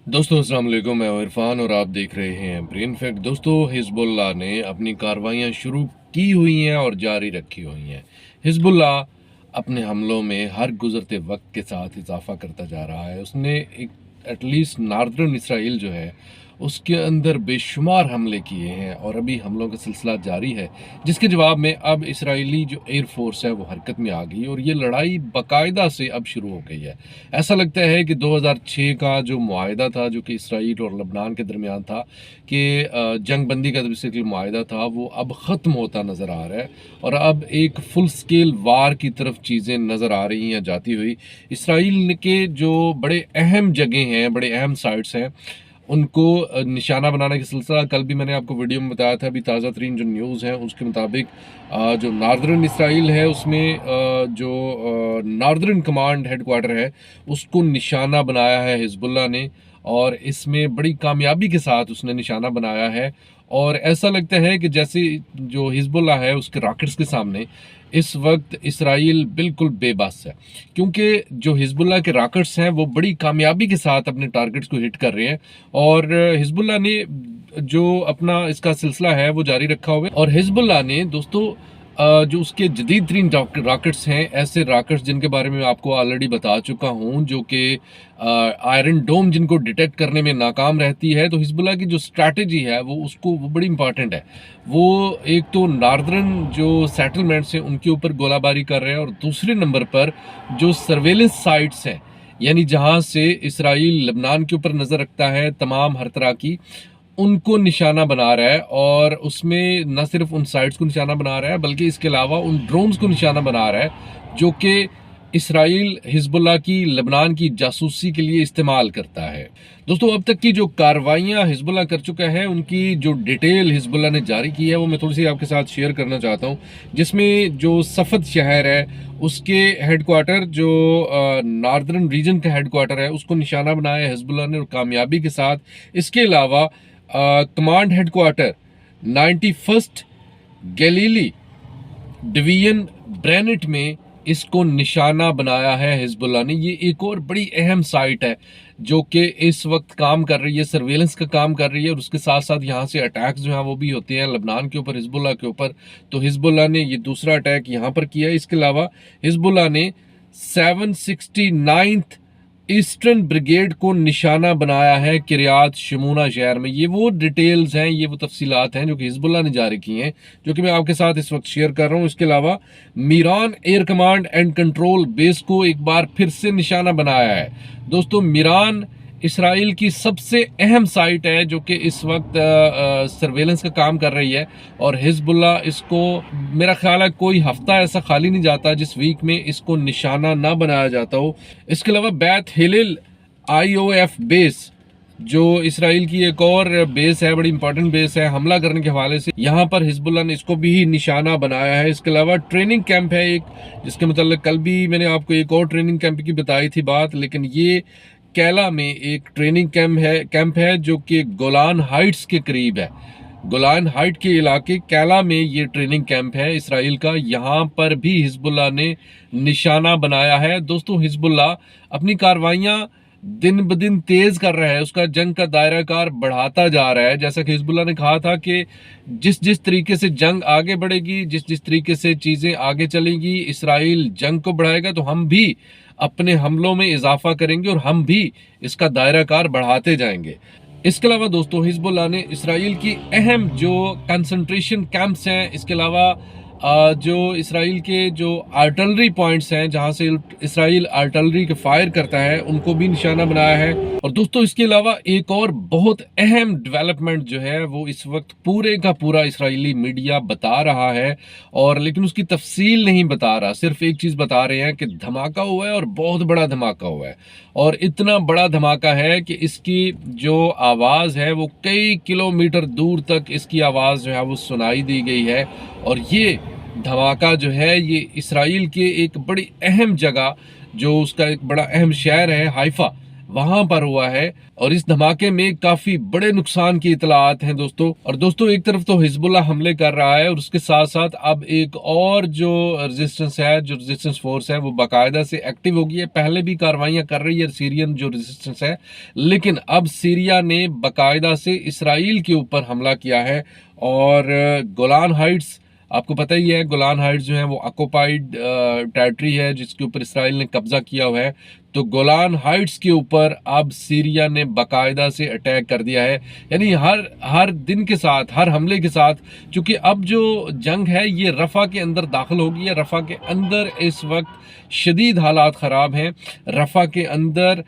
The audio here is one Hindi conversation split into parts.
दोस्तों अस्सलाम वालेकुम, मैं हूं इरफान और आप देख रहे हैं ब्रेन फैक्ट। दोस्तों, हिजबुल्लाह ने अपनी कार्रवाइयां शुरू की हुई हैं और जारी रखी हुई हैं। हिजबुल्लाह अपने हमलों में हर गुजरते वक्त के साथ इजाफा करता जा रहा है। उसने एक एटलीस्ट नार्दर्न इसराइल जो है उसके अंदर बेशुमार हमले किए हैं और अभी हमलों का सिलसिला जारी है, जिसके जवाब में अब इसराइली जो एयरफोर्स है वो हरकत में आ गई और ये लड़ाई बाकायदा से अब शुरू हो गई है। ऐसा लगता है कि 2006 का जो मुआहदा था, जो कि इसराइल और लबनान के दरमियान था, कि जंग बंदी का बेसिकली मुआहदा था, वो अब ख़त्म होता नज़र आ रहा है और अब एक फुल स्केल वार की तरफ चीज़ें नज़र आ रही हैं जाती हुई। इसराइल के जो बड़े अहम जगह हैं, बड़े अहम साइट्स हैं, उनको निशाना बनाने का सिलसिला कल भी मैंने आपको वीडियो में बताया था। अभी ताज़ा तरीन जो न्यूज़ है उसके मुताबिक जो नार्दर्न इसराइल है उसमें जो नार्दर्न कमांड हेडक्वार्टर है उसको निशाना बनाया है हिजबुल्लाह ने, और इसमें बड़ी कामयाबी के साथ उसने निशाना बनाया है। और ऐसा लगता है कि जैसे जो हिजबुल्लाह है उसके रॉकेट्स के सामने इस वक्त इसराइल बिल्कुल बेबस है, क्योंकि जो हिजबुल्लाह के रॉकेट्स हैं वो बड़ी कामयाबी के साथ अपने टारगेट्स को हिट कर रहे हैं। और हिजबुल्लाह ने जो अपना इसका सिलसिला है वो जारी रखा हुआ है। और हिजबुल्लाह ने दोस्तों जो उसके जदीद तरीन रॉकेट्स हैं, ऐसे रॉकेट्स जिनके बारे में आपको ऑलरेडी बता चुका हूं, जो कि आयरन डोम जिनको डिटेक्ट करने में नाकाम रहती है, तो हिजबुल्लाह की जो स्ट्रैटेजी है वो बड़ी इंपॉर्टेंट है। वो एक तो नार्दर्न जो सेटलमेंट्स हैं उनके ऊपर गोलाबारी कर रहे हैं, और दूसरे नंबर पर जो सर्वेलेंस साइट्स हैं, यानी जहां से इसराइल लबनान के ऊपर नज़र रखता है तमाम हर तरह की, उनको निशाना बना रहा है। और उसमें न सिर्फ उन साइट्स को निशाना बना रहा है बल्कि इसके अलावा उन ड्रोन्स को निशाना बना रहा है जो कि इसराइल हिजबुल्लाह की लबनान की जासूसी के लिए इस्तेमाल करता है। दोस्तों, अब तक की जो कार्रवाइयां हिजबुल्लाह कर चुका है उनकी जो डिटेल हिजबुल्लाह ने जारी की है वो मैं थोड़ी सी आपके साथ शेयर करना चाहता हूं, जिसमें जो सफद शहर है उसके हेडक्वार्टर, जो नॉर्दर्न रीजन का हेडक्वार्टर है, उसको निशाना बनाया है हिजबुल्लाह ने और कामयाबी के साथ। इसके अलावा command headquarter 91st Galilee division ब्रेनेट में इसको निशाना बनाया है हिजबुल्लाह ने। ये एक और बड़ी अहम साइट है जो कि इस वक्त काम कर रही है, सर्वेलेंस का काम कर रही है, और उसके साथ साथ यहाँ से अटैक्स जो हैं वो भी होते हैं लबनान के ऊपर, हिजबुल्लाह के ऊपर। तो हिजबुल्लाह ने ये दूसरा अटैक यहाँ पर किया है। इसके अलावा हिजबुल्लाह ने 769th ईस्टर्न ब्रिगेड को निशाना बनाया है किरियात शमूना शहर में। ये वो डिटेल्स हैं, ये वो तफसीलात हैं जो कि हिजबुल्लाह ने जारी की हैं, जो कि मैं आपके साथ इस वक्त शेयर कर रहा हूँ। इसके अलावा मीरान air command and control base को एक बार फिर से निशाना बनाया है। दोस्तों, मीरान इसराइल की सबसे अहम साइट है जो कि इस वक्त सर्वेलेंस का काम कर रही है, और हिजबुल्लाह इसको, मेरा ख्याल है कोई हफ्ता ऐसा खाली नहीं जाता जिस वीक में इसको निशाना ना बनाया जाता हो। इसके अलावा बैत हिलिल IOF बेस, जो इसराइल की एक और बेस है, बड़ी इंपॉर्टेंट बेस है हमला करने के हवाले से, यहाँ पर हिजबुल्लाह ने इसको भी निशाना बनाया है। इसके अलावा ट्रेनिंग कैंप है एक, जिसके मतलब कल भी मैंने आपको एक और ट्रेनिंग कैंप की बताई थी बात, लेकिन ये कैला में एक ट्रेनिंग कैंप है जो कि गोलान हाइट्स के करीब है। गोलान हाइट के इलाके कैला में ये ट्रेनिंग कैंप है इसराइल का। यहाँ पर भी हिजबुल्लाह ने निशाना बनाया है। दोस्तों, हिजबुल्लाह अपनी कार्रवाइयाँ दिन ब दिन तेज कर रहा है, उसका जंग का दायरा कार बढ़ाता जा रहा है। जैसा कि हिजबुल्लाह ने कहा था कि जिस जिस तरीके से जंग आगे बढ़ेगी, जिस जिस तरीके से चीज़ें आगे चलेंगी, इसराइल जंग को बढ़ाएगा, तो हम भी अपने हमलों में इजाफा करेंगे और हम भी इसका दायरा कार बढ़ाते जाएंगे। इसके अलावा दोस्तों, हिजबुल्लाह ने इसराइल की अहम जो कंसंट्रेशन कैंप्स हैं, इसके अलावा जो इसराइल के जो आर्टिलरी पॉइंट्स हैं जहां से इसराइल आर्टिलरी के फायर करता है, उनको भी निशाना बनाया है। और दोस्तों, इसके अलावा एक और बहुत अहम डेवलपमेंट जो है वो इस वक्त पूरे का पूरा इसराइली मीडिया बता रहा है, और लेकिन उसकी तफसील नहीं बता रहा, सिर्फ एक चीज़ बता रहे हैं कि धमाका हुआ है और बहुत बड़ा धमाका हुआ है। और इतना बड़ा धमाका है कि इसकी जो आवाज़ है वो कई किलोमीटर दूर तक इसकी आवाज़ जो है वो सुनाई दी गई है। और ये धमाका जो है ये इसराइल के एक बड़ी अहम जगह, जो उसका एक बड़ा अहम शहर है हाइफा, वहां पर हुआ है और इस धमाके में काफी बड़े नुकसान की इतलात हैं दोस्तों। और दोस्तों एक तरफ तो हिजबुल्लाह हमले कर रहा है और उसके साथ साथ अब एक और जो रेजिस्टेंस फोर्स है वो बाकायदा से एक्टिव हो गई है। पहले भी कार्रवाइयां कर रही है सीरियन जो रेजिस्टेंस है, लेकिन अब सीरिया ने बाकायदा से इसराइल के ऊपर हमला किया है। और गोलान हाइट्स, आपको पता ही है गोलान हाइट्स जो है वो ऑक्युपाइड टेरिटरी है जिसके ऊपर इसराइल ने कब्जा किया हुआ है। तो गोलान हाइट्स के ऊपर अब सीरिया ने बाकायदा से अटैक कर दिया है। यानी हर दिन के साथ, हर हमले के साथ, क्योंकि अब जो जंग है ये रफा के अंदर दाखिल होगी है। रफा के अंदर इस वक्त शदीद हालात ख़राब हैं। रफा के अंदर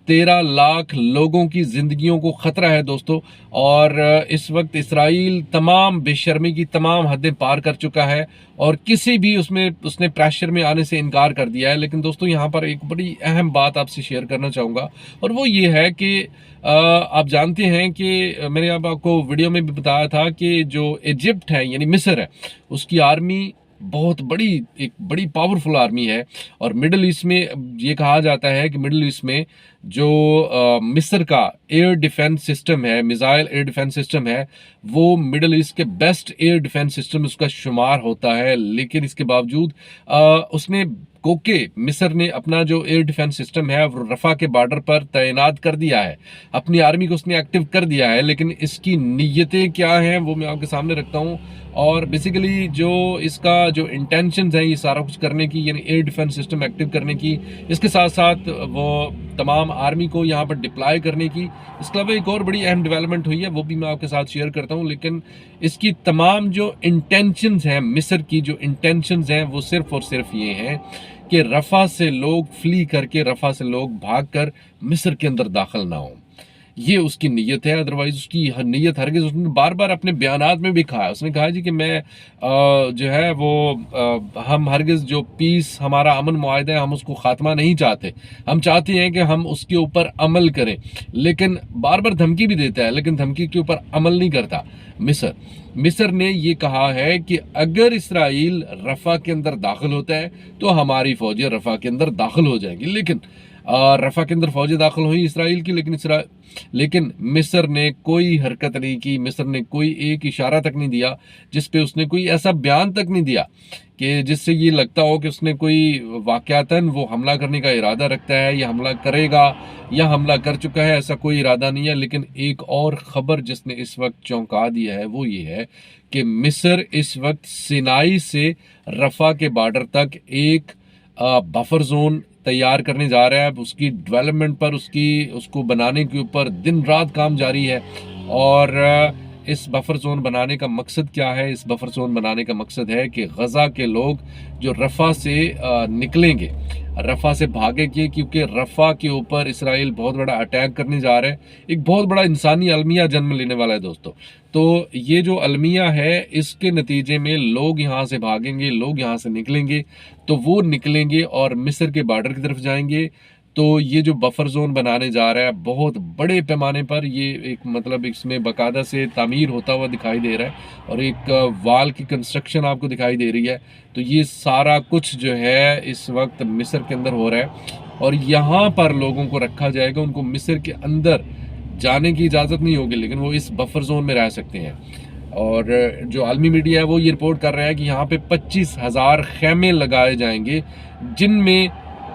13 लाख लोगों की जिंदगियों को खतरा है दोस्तों। और इस वक्त इसराइल तमाम बेशर्मी की तमाम हदें पार कर चुका है और किसी भी उसने प्रेशर में आने से इनकार कर दिया है। लेकिन दोस्तों यहाँ पर एक बड़ी अहम बात आपसे शेयर करना चाहूँगा और वो ये है कि आप जानते हैं कि मैंने आपको वीडियो में भी बताया था कि जो इजिप्ट है यानी मिस्र है, उसकी आर्मी बहुत एक बड़ी पावरफुल आर्मी है। और मिडल ईस्ट में ये कहा जाता है कि मिडल ईस्ट में जो मिस्र का एयर डिफेंस सिस्टम है, मिसाइल एयर डिफेंस सिस्टम है, वो मिडल ईस्ट के बेस्ट एयर डिफेंस सिस्टम उसका शुमार होता है। लेकिन इसके बावजूद उसने मिस्र ने अपना जो एयर डिफेंस सिस्टम है वो रफा के बॉर्डर पर तैनात कर दिया है, अपनी आर्मी को उसने एक्टिव कर दिया है। लेकिन इसकी नीयतें क्या हैं वो मैं आपके सामने रखता हूँ। और बेसिकली जो इसका जो इंटेंशंस है ये सारा कुछ करने की, यानी एयर डिफेंस सिस्टम एक्टिव करने की, इसके साथ साथ वो तमाम आर्मी को यहाँ पर डिप्लॉय करने की। इसके अलावा एक और बड़ी अहम डेवलपमेंट हुई है, वो भी मैं आपके साथ शेयर करता हूँ। लेकिन इसकी तमाम जो इंटेंशंस हैं, मिस्र की जो इंटेंशंस हैं वो सिर्फ और सिर्फ ये हैं कि रफा से लोग फ्ली करके, रफा से लोग भागकर मिस्र के अंदर दाखिल ना हो। ये उसकी नीयत है। अदरवाइज उसकी नीयत हरगिज, उसने बार बार अपने बयानात में भी कहा है, उसने कहा जी कि मैं जो है वो हम हरगिज जो पीस, हमारा अमन मुआहदा है, हम उसको खात्मा नहीं चाहते, हम चाहते हैं कि हम उसके ऊपर अमल करें। लेकिन बार बार धमकी भी देता है, लेकिन धमकी के ऊपर अमल नहीं करता मिस्र ने ये कहा है कि अगर इसराइल रफा के अंदर दाखिल होता है तो हमारी फौजें रफा के अंदर दाखिल हो जाएंगी। लेकिन रफा के अंदर फौजें दाखिल हुई इसराइल की, लेकिन मिस्र ने कोई हरकत नहीं की, मिस्र ने कोई एक इशारा तक नहीं दिया, जिस पे उसने कोई ऐसा बयान तक नहीं दिया कि जिससे ये लगता हो कि उसने कोई वाकयातन वो हमला करने का इरादा रखता है या हमला करेगा या हमला कर चुका है। ऐसा कोई इरादा नहीं है। लेकिन एक और खबर जिसने इस वक्त चौंका दिया है वो ये है कि मिस्र इस वक्त सिनाई से रफा के बॉर्डर तक एक बफर जोन तैयार करने जा रहा है। उसकी डेवलपमेंट पर, उसको बनाने के ऊपर दिन रात काम जारी है। और इस बफर जोन बनाने का मकसद क्या है? इस बफर जोन बनाने का मकसद है कि गजा के लोग जो रफा से निकलेंगे, रफा से भागेंगे, क्योंकि रफा के ऊपर इसराइल बहुत बड़ा अटैक करने जा रहा है। एक बहुत बड़ा इंसानी अलमिया जन्म लेने वाला है दोस्तों। तो ये जो अलमिया है, इसके नतीजे में लोग यहाँ से भागेंगे, लोग यहाँ से निकलेंगे, तो वो निकलेंगे और मिस्र के बॉर्डर की तरफ जाएंगे। तो ये जो बफर जोन बनाने जा रहा है बहुत बड़े पैमाने पर, ये एक मतलब इसमें बाकायदा से तामीर होता हुआ दिखाई दे रहा है और एक वाल की कंस्ट्रक्शन आपको दिखाई दे रही है। तो ये सारा कुछ जो है इस वक्त मिस्र के अंदर हो रहा है और यहाँ पर लोगों को रखा जाएगा। उनको मिस्र के अंदर जाने की इजाज़त नहीं होगी, लेकिन वो इस बफर जोन में रह सकते हैं। और जो आलमी मीडिया है वो ये रिपोर्ट कर रहा है कि यहाँ पे 25,000 खैमे लगाए जाएंगे, जिनमें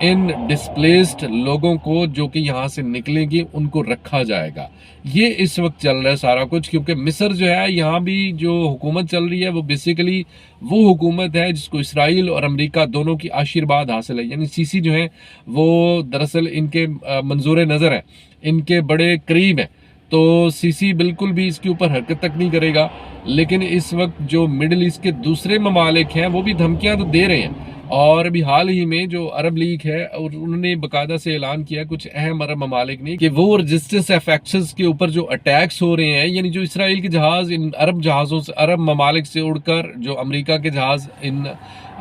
इन डिस्प्लेस्ड लोगों को जो कि यहाँ से निकलेंगे उनको रखा जाएगा। ये इस वक्त चल रहा है सारा कुछ, क्योंकि मिस्र जो है यहाँ भी जो हुकूमत चल रही है वो बेसिकली वो हुकूमत है जिसको इसराइल और अमेरिका दोनों की आशीर्वाद हासिल है। यानी सीसी जो है वो दरअसल इनके मंजूर नज़र है, इनके बड़े करीब है। तो सीसी बिल्कुल भी इसके ऊपर हरकत तक नहीं करेगा। लेकिन इस वक्त जो मिडिल ईस्ट के दूसरे ममालिक हैं वो भी धमकियां तो दे रहे हैं। और अभी हाल ही में जो अरब लीग है और उन्होंने बाकायदा से ऐलान किया, कुछ अहम अरब ममालिक ने, कि वो रेजिस्टेंस एफेक्ट्स के ऊपर जो अटैक्स हो रहे हैं, यानी जो इसराइल के जहाज इन अरब जहाज़ों से, अरब ममालिक से उड़कर जो अमेरिका के जहाज इन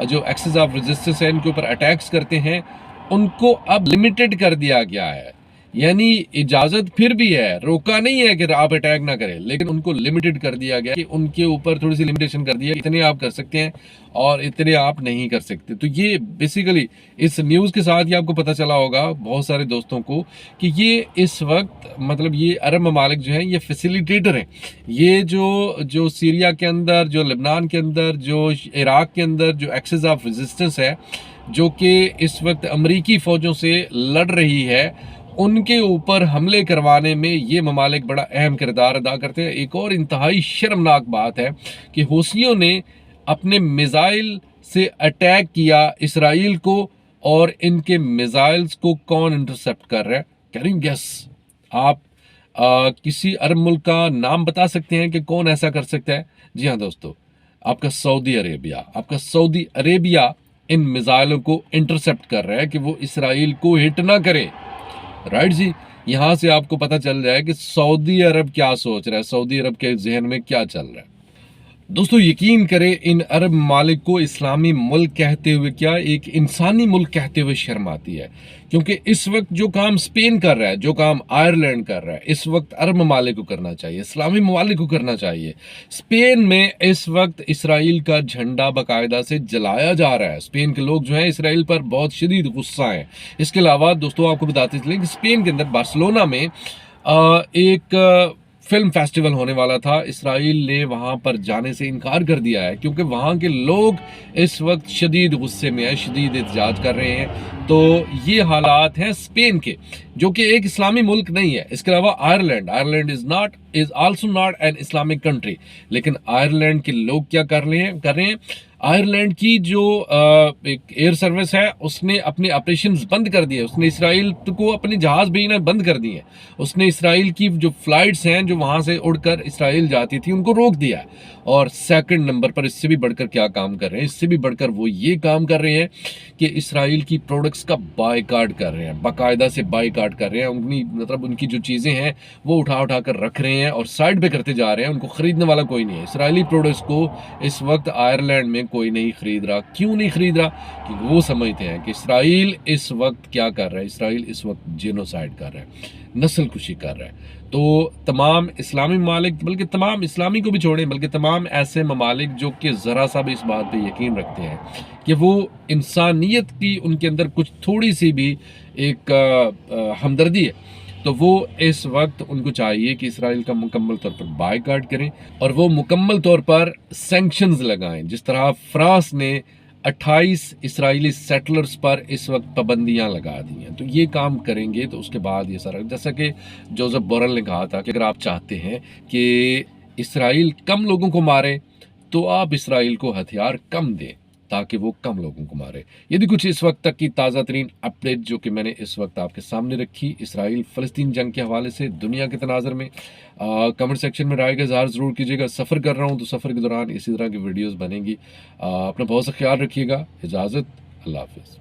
जो एक्सेस ऑफ रेजिस्टेंस है इनके ऊपर अटैक्स करते हैं, उनको अब लिमिटेड कर दिया गया है। यानी इजाजत फिर भी है, रोका नहीं है कि आप अटैक ना करें, लेकिन उनको लिमिटेड कर दिया गया कि उनके ऊपर थोड़ी सी लिमिटेशन कर दिया, इतने आप कर सकते हैं और इतने आप नहीं कर सकते। तो ये बेसिकली इस न्यूज़ के साथ ही आपको पता चला होगा बहुत सारे दोस्तों को कि ये इस वक्त मतलब ये अरब ममालिक जो हैं ये फैसिलिटेटर हैं। ये जो सीरिया के अंदर, जो लेबनान के अंदर, जो इराक के अंदर जो एक्सेस ऑफ रेजिस्टेंस है, जो कि इस वक्त अमरीकी फ़ौजों से लड़ रही है, उनके ऊपर हमले करवाने में ये ममालिक बड़ा अहम किरदार अदा करते हैं। एक और इंतहाई शर्मनाक बात है कि हूसियों ने अपने मिसाइल से अटैक किया इसराइल को, और इनके मिसाइल्स को कौन इंटरसेप्ट कर रहा है? Can you guess? आप किसी अरब मुल्क का नाम बता सकते हैं कि कौन ऐसा कर सकता है? जी हाँ दोस्तों, आपका सऊदी अरेबिया। आपका सऊदी अरेबिया इन मिसाइलों को इंटरसेप्ट कर रहा है कि वो इसराइल को हिट ना करे। राइट जी, यहां से आपको पता चल जाए कि सऊदी अरब क्या सोच रहा है, सऊदी अरब के जहन में क्या चल रहा है। दोस्तों यकीन करें, इन अरब मालिक को इस्लामी मुल्क कहते हुए क्या, एक इंसानी मुल्क कहते हुए शर्म आती है। क्योंकि इस वक्त जो काम स्पेन कर रहा है, जो काम आयरलैंड कर रहा है, इस वक्त अरब ममालिक को करना चाहिए, इस्लामी ममालिक को करना चाहिए। स्पेन में इस वक्त इसराइल का झंडा बाकायदा से जलाया जा रहा है। स्पेन के लोग जो हैं इसराइल पर बहुत शदीद गुस्सा हैं। इसके अलावा दोस्तों आपको बताते चलें कि स्पेन के अंदर बार्सिलोना में एक फिल्म फेस्टिवल होने वाला था। इसराइल ने वहां पर जाने से इनकार कर दिया है क्योंकि वहां के लोग इस वक्त शदीद गुस्से में है, शदीद एहतजाज कर रहे हैं। तो ये हालात हैं स्पेन के, जो कि एक इस्लामी मुल्क नहीं है। इसके अलावा Ireland is also not an Islamic country. लेकिन आयरलैंड के लोग क्या कर रहे हैं, आयरलैंड की जो एक एयर सर्विस है उसने अपने ऑपरेशंस बंद कर दिए। उसने इसराइल को अपने जहाज भेजना बंद कर दिए। उसने इसराइल की जो फ्लाइट्स हैं जो वहां से उड़कर इसराइल जाती थी उनको रोक दिया है। और सेकंड नंबर पर इससे भी बढ़कर क्या काम कर रहे हैं, इससे भी बढ़कर वो ये काम कर रहे हैं कि इसराइल की प्रोडक्ट्स का बायकाट कर रहे हैं, बाकायदा से बायकाट कर रहे हैं। उनकी जो चीज़ें हैं वो उठा कर रख रहे हैं और साइड पे करते जा रहे हैं। उनको खरीदने वाला कोई नहीं है। इसराइली प्रोडक्ट्स को इस वक्त आयरलैंड में कोई नहीं खरीद रहा। क्यों नहीं खरीद रहा? क्योंकि वो समझते हैं कि इसराइल इस वक्त क्या कर रहा है, इसराइल इस वक्त जेनोसाइड कर रहा है, नस्ल खुशी कर रहा है। तो तमाम इस्लामी ममालिक, बल्कि तमाम इस्लामी को भी छोड़ें, बल्कि तमाम ऐसे ममालिक जो कि ज़रा सा भी इस बात पे यकीन रखते हैं कि वो इंसानियत की उनके अंदर कुछ थोड़ी सी भी एक हमदर्दी है, तो वो इस वक्त उनको चाहिए कि इसराइल का मुकम्मल तौर पर बायकाट करें और वो मुकम्मल तौर पर सैंक्शंस लगाएं। जिस तरह फ्रांस ने 28 इसराइली सेटलर्स पर इस वक्त पाबंदियां लगा दी हैं, तो ये काम करेंगे तो उसके बाद ये सारा, जैसा कि जोसेफ बोरेल ने कहा था कि अगर आप चाहते हैं कि इसराइल कम लोगों को मारे तो आप इसराइल को हथियार कम दें ताकि वो कम लोगों को मारे। यदि कुछ इस वक्त तक की ताज़ा तरीन अपडेट जो कि मैंने इस वक्त आपके सामने रखी इसराइल फ़लस्तीन जंग के हवाले से दुनिया के तनाज़र में, कमेंट सेक्शन में राय का इज़हार ज़रूर कीजिएगा। सफ़र कर रहा हूँ तो सफ़र के दौरान इसी तरह की वीडियोज़ बनेंगी। अपना बहुत सा ख्याल रखिएगा। इजाज़त, अल्लाह हाफ़िज़।